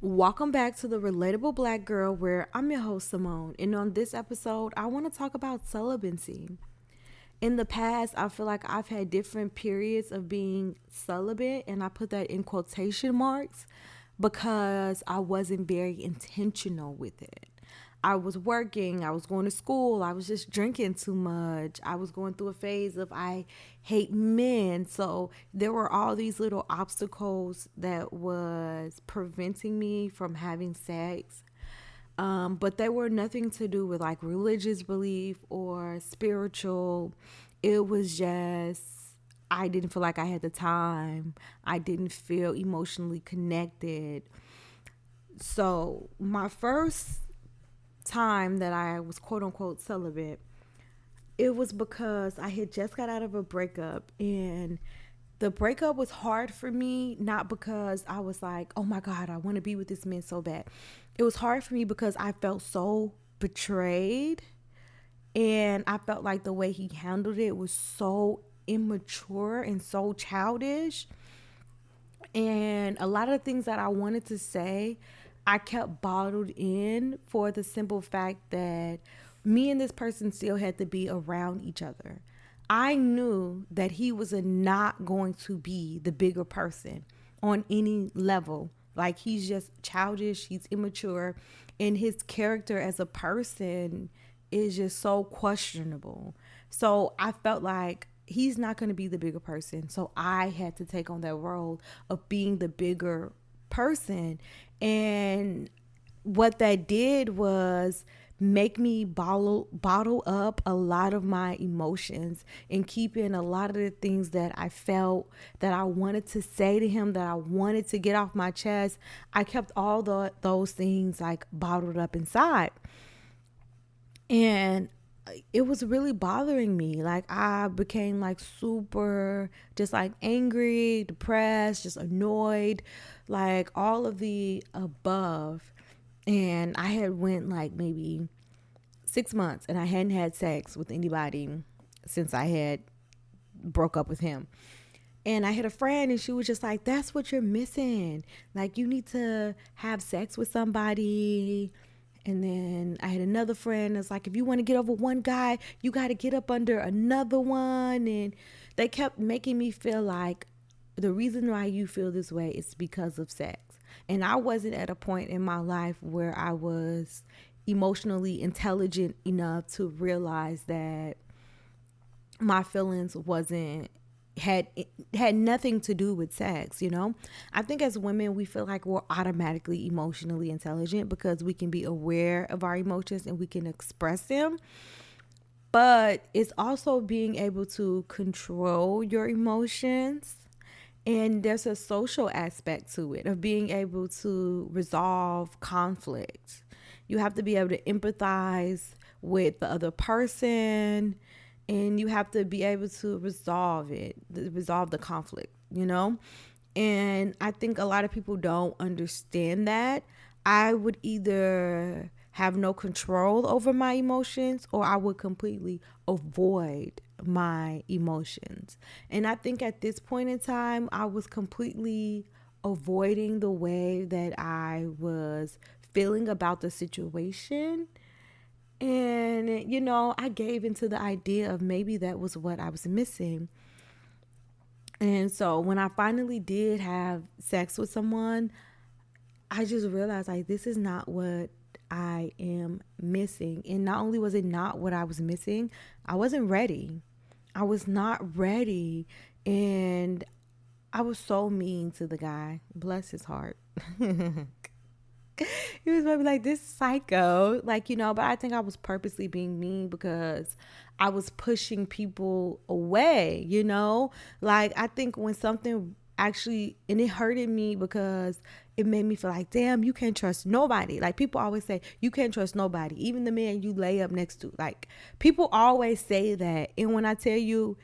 Welcome back to the Relatable Black Girl, where I'm your host, Simone. And on this episode, I want to talk about celibacy. In the past, I feel like I've had different periods of being celibate, and I put that in quotation marks because I wasn't very intentional with it. I was working, I was going to school, I was just drinking too much. I was going through a phase of I hate men. So there were all these little obstacles that was preventing me from having sex. But they were nothing to do with like religious belief or spiritual. It was just I didn't feel like I had the time. I didn't feel emotionally connected. So my first time that I was quote unquote celibate, it was because I had just got out of a breakup, and the breakup was hard for me, not because I was like, oh my God, I want to be with this man so bad. It was hard for me because I felt so betrayed, and I felt like the way he handled it was so immature and so childish. And a lot of the things that I wanted to say, I kept bottled in for the simple fact that me and this person still had to be around each other. I knew that he was not going to be the bigger person on any level. Like, he's just childish, he's immature, and his character as a person is just so questionable. So I felt like he's not going to be the bigger person. So I had to take on that role of being the bigger person. And what that did was make me bottle up a lot of my emotions and keep in a lot of the things that I felt, that I wanted to say to him, that I wanted to get off my chest. I kept all those things like bottled up inside. And it was really bothering me. Like, I became like super just like angry, depressed, just annoyed, like all of the above. And I had went like maybe 6 months and I hadn't had sex with anybody since I had broke up with him. And I had a friend, and she was just like, that's what you're missing. Like, you need to have sex with somebody. And then I had another friend that's like, if you want to get over one guy, you got to get up under another one. And they kept making me feel like the reason why you feel this way is because of sex. And I wasn't at a point in my life where I was emotionally intelligent enough to realize that my feelings wasn't had had nothing to do with sex. I think as women we feel like we're automatically emotionally intelligent because we can be aware of our emotions and we can express them, but it's also being able to control your emotions. And there's a social aspect to it of being able to resolve conflict. You have to be able to empathize with the other person, and you have to be able to resolve the conflict. And I think a lot of people don't understand that. I would either have no control over my emotions or I would completely avoid my emotions. And I think at this point in time, I was completely avoiding the way that I was feeling about the situation. And, I gave into the idea of maybe that was what I was missing. And so when I finally did have sex with someone, I just realized like this is not what I am missing. And not only was it not what I was missing, I wasn't ready. I was not ready. And I was so mean to the guy. Bless his heart. He was maybe like this psycho, but I think I was purposely being mean because I was pushing people away. Like, I think when something actually, and it hurted me because it made me feel like, damn, you can't trust nobody. Like, people always say you can't trust nobody, even the man you lay up next to. Like, people always say that. And when I tell you,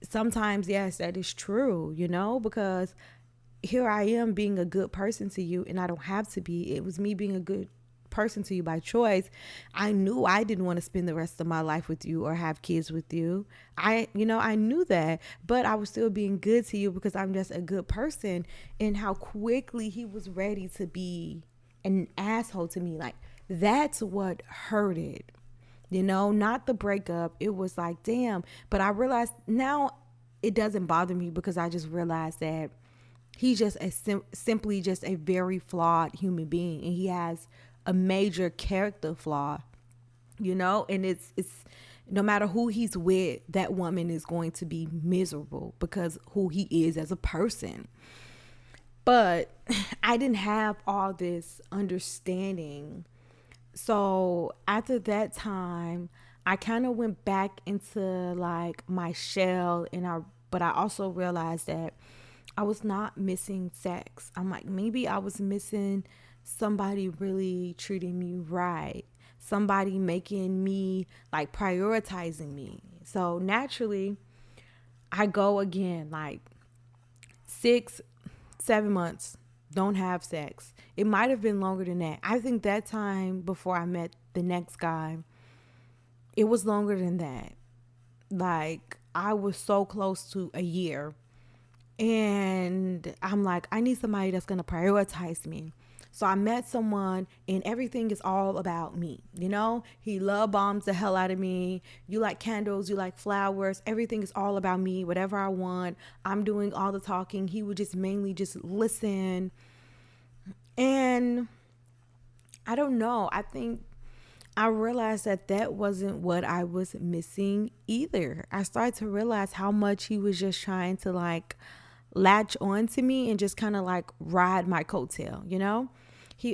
sometimes, yes, that is true, because here I am being a good person to you, and I don't have to be. It was me being a good person to you by choice, I knew I didn't want to spend the rest of my life with you or have kids with you. I knew that, but I was still being good to you because I'm just a good person. And how quickly he was ready to be an asshole to me, like that's what hurted. Not the breakup. It was like, damn. But I realized now it doesn't bother me because I just realized that he's just simply just a very flawed human being, and he has a major character flaw. And it's no matter who he's with, that woman is going to be miserable because who he is as a person. But I didn't have all this understanding. So after that time, I kind of went back into like my shell, but I also realized that I was not missing sex. I'm like, maybe I was missing somebody really treating me right, somebody making me like prioritizing me. So naturally, I go again, like 6, 7 months, don't have sex. It might have been longer than that. I think that time before I met the next guy, it was longer than that. Like, I was so close to a year. And I'm like, I need somebody that's going to prioritize me. So I met someone and everything is all about me. He love bombs the hell out of me. You like candles, you like flowers. Everything is all about me. Whatever I want, I'm doing all the talking. He would just mainly just listen. And I don't know. I think I realized that wasn't what I was missing either. I started to realize how much he was just trying to like latch on to me and just kind of like ride my coattail.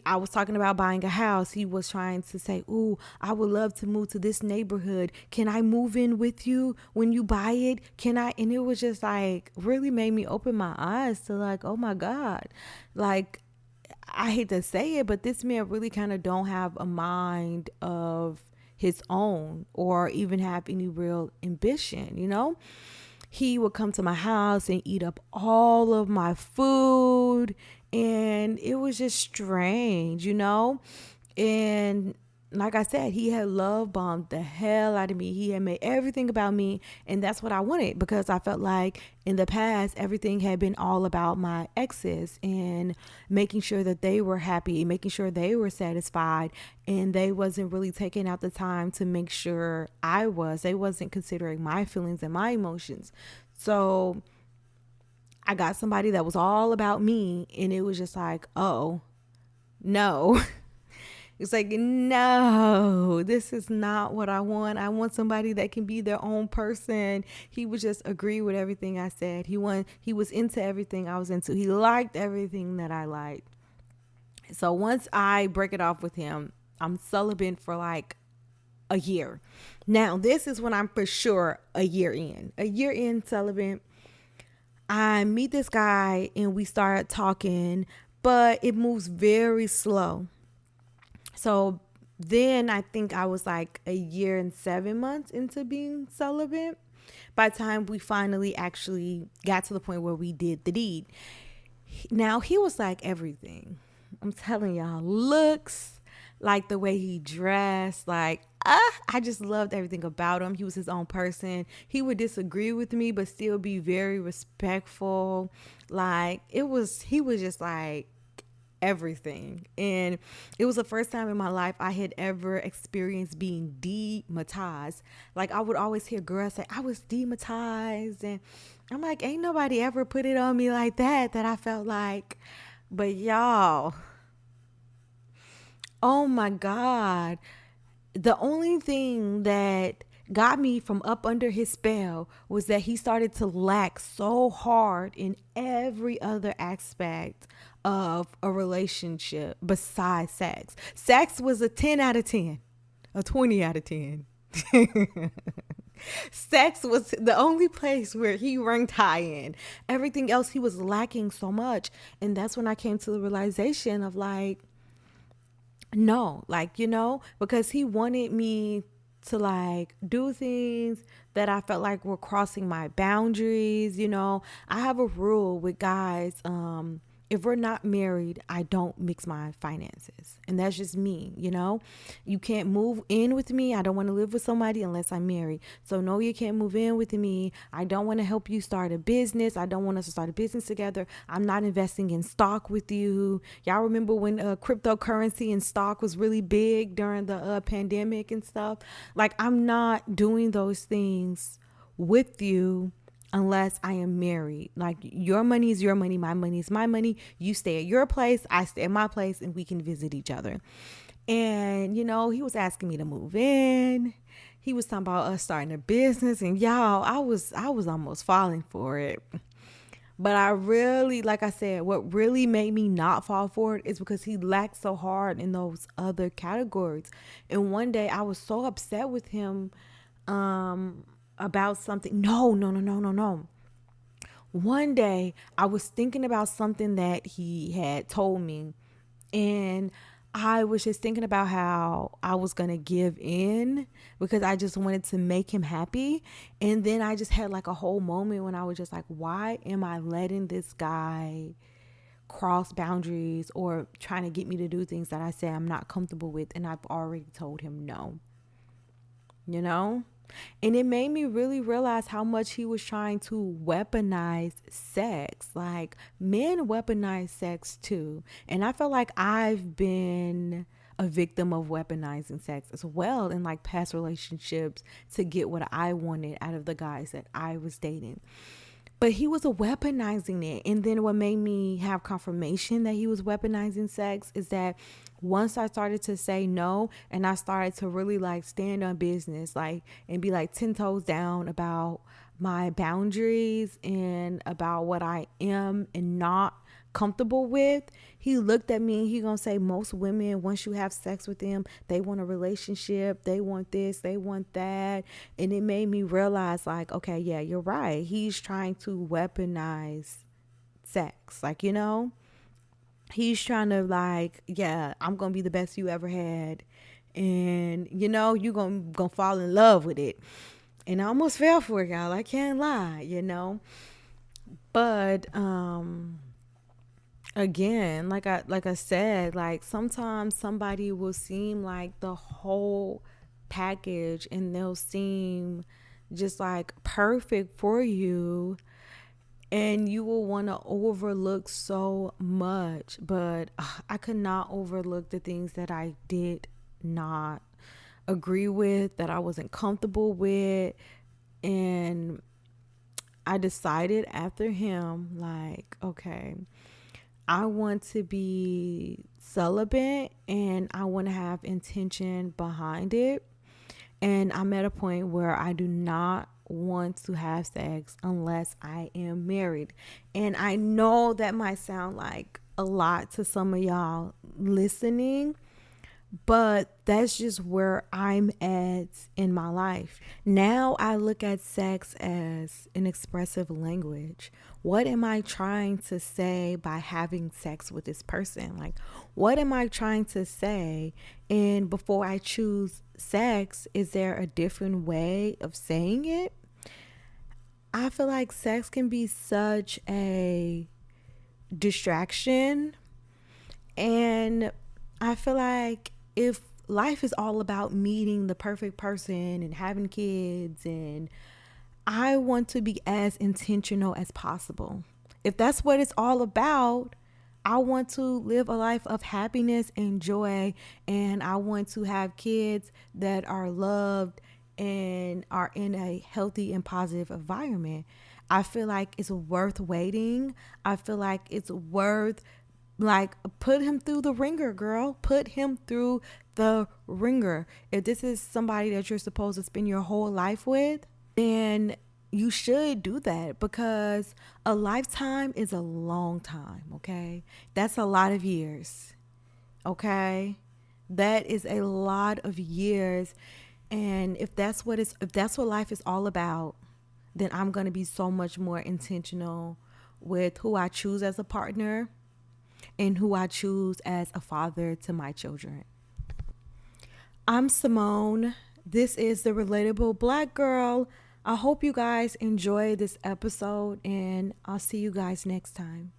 I was talking about buying a house. He was trying to say, "Ooh, I would love to move to this neighborhood. Can I move in with you when you buy it? Can I?" And it was just like really made me open my eyes to like, oh my God. Like, I hate to say it, but this man really kind of don't have a mind of his own or even have any real ambition. He would come to my house and eat up all of my food, and it was just strange. And like I said, he had love bombed the hell out of me. He had made everything about me, and that's what I wanted because I felt like in the past everything had been all about my exes and making sure that they were happy, making sure they were satisfied, and they wasn't really taking out the time to make sure they wasn't considering my feelings and my emotions. So I got somebody that was all about me, and it was just like, oh no. It's like, no, this is not what I want. I want somebody that can be their own person. He would just agree with everything I said. He was into everything I was into. He liked everything that I liked. So once I break it off with him, I'm celibate for like a year. Now, this is when I'm for sure a year in. A year in celibate. I meet this guy and we start talking, but it moves very slow. So then I think I was like a year and 7 months into being celibate by the time we finally actually got to the point where we did the deed. Now, he was like everything. I'm telling y'all, looks, like the way he dressed, like, I just loved everything about him. He was his own person. He would disagree with me, but still be very respectful. Like, he was just like everything. And it was the first time in my life I had ever experienced being dematized. Like, I would always hear girls say, I was dematized. And I'm like, ain't nobody ever put it on me like that I felt like. But y'all, oh my God. The only thing that got me from up under his spell was that he started to lack so hard in every other aspect of a relationship besides sex. Sex was a 10 out of 10, a 20 out of 10. Sex was the only place where he ranked high in. Everything else he was lacking so much. And that's when I came to the realization of like, no, like, because he wanted me to like do things that I felt like were crossing my boundaries. I have a rule with guys. If we're not married, I don't mix my finances. And that's just me, you know? You can't move in with me. I don't want to live with somebody unless I'm married. So, no, you can't move in with me. I don't want to help you start a business. I don't want us to start a business together. I'm not investing in stock with you. Y'all remember when cryptocurrency and stock was really big during the pandemic and stuff? Like, I'm not doing those things with you unless I am married. Like, your money is your money, my money is my money. You stay at your place, I stay at my place, and we can visit each other. And he was asking me to move in. He was talking about us starting a business, and y'all, I was almost falling for it. But I really, like I said, what really made me not fall for it is because he lacked so hard in those other categories. And one day I was so upset with him um about something. No, no, no, no, no, no. One day I was thinking about something that he had told me, and I was just thinking about how I was going to give in because I just wanted to make him happy. And then I just had like a whole moment when I was just like, why am I letting this guy cross boundaries or trying to get me to do things that I say I'm not comfortable with? And I've already told him no, you know? And it made me really realize how much he was trying to weaponize sex. Like, men weaponize sex too. And I feel like I've been a victim of weaponizing sex as well in like past relationships to get what I wanted out of the guys that I was dating. But he was weaponizing it. And then what made me have confirmation that he was weaponizing sex is that once I started to say no and I started to really like stand on business, like, and be like 10 toes down about my boundaries and about what I am and not comfortable with, he looked at me and he gonna say, most women, once you have sex with them, they want a relationship, they want this, they want that. And it made me realize, like, okay, yeah, you're right, he's trying to weaponize sex. Like, he's trying to, like, yeah, I'm gonna be the best you ever had, and you gonna fall in love with it. And I almost fell for it, y'all, I can't lie. But again, like I said, like, sometimes somebody will seem like the whole package and they'll seem just like perfect for you, and you will want to overlook so much. But I could not overlook the things that I did not agree with, that I wasn't comfortable with. And I decided after him, like, okay, I want to be celibate and I want to have intention behind it. And I'm at a point where I do not want to have sex unless I am married. And I know that might sound like a lot to some of y'all listening, but that's just where I'm at in my life. Now I look at sex as an expressive language. What am I trying to say by having sex with this person? Like, what am I trying to say? And before I choose sex, is there a different way of saying it? I feel like sex can be such a distraction. And I feel like if life is all about meeting the perfect person and having kids, and I want to be as intentional as possible. If that's what it's all about, I want to live a life of happiness and joy, and I want to have kids that are loved and are in a healthy and positive environment. I feel like it's worth waiting. I feel like it's worth, like, put him through the ringer, girl. Put him through the ringer. If this is somebody that you're supposed to spend your whole life with, then you should do that, because a lifetime is a long time, okay? That's a lot of years, okay? That is a lot of years. And if that's what life is all about, then I'm going to be so much more intentional with who I choose as a partner and who I choose as a father to my children. I'm Simone. This is the Relatable Black Girl. I hope you guys enjoy this episode, and I'll see you guys next time.